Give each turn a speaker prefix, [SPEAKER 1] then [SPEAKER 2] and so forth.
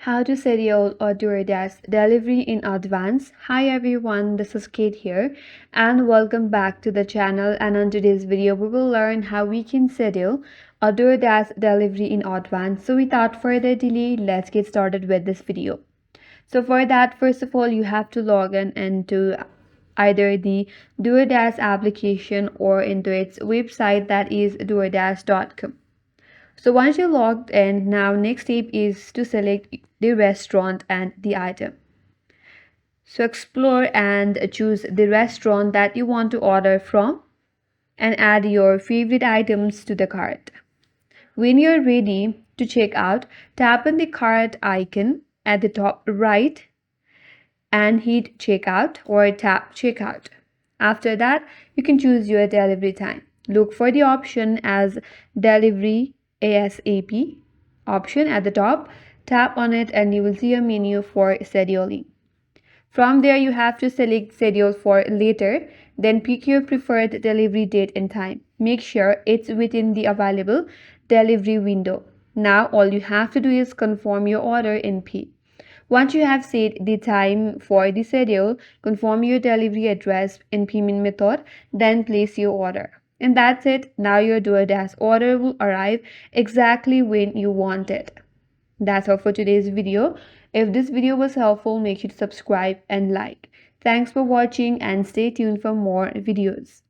[SPEAKER 1] How to schedule a Doordash delivery in advance. Hi everyone, this is Kate here and welcome back to the channel, and on today's video we will learn how we can schedule a Doordash delivery in advance. So without further delay, let's get started with this video. So for that, first of all, you have to log in into either the Doordash application or into its website, that is doordash.com. So once you're logged in, now next step is to select the restaurant and the item. So explore and choose the restaurant that you want to order from and add your favorite items to the cart. When you're ready to check out, tap on the cart icon at the top right and hit checkout or tap checkout. After that, you can choose your delivery time. Look for the option as delivery ASAP option at the top. Tap on it and you will see a menu for scheduling. From there, you have to select schedule for later, then pick your preferred delivery date and time. Make sure it's within the available delivery window. Now all you have to do is confirm your order and pay. Once you have set the time for the schedule, confirm your delivery address and payment method, then place your order. And that's it. Now your DoorDash order will arrive exactly when you want it. That's all for today's video. If this video was helpful, make sure to subscribe and like. Thanks for watching and stay tuned for more videos.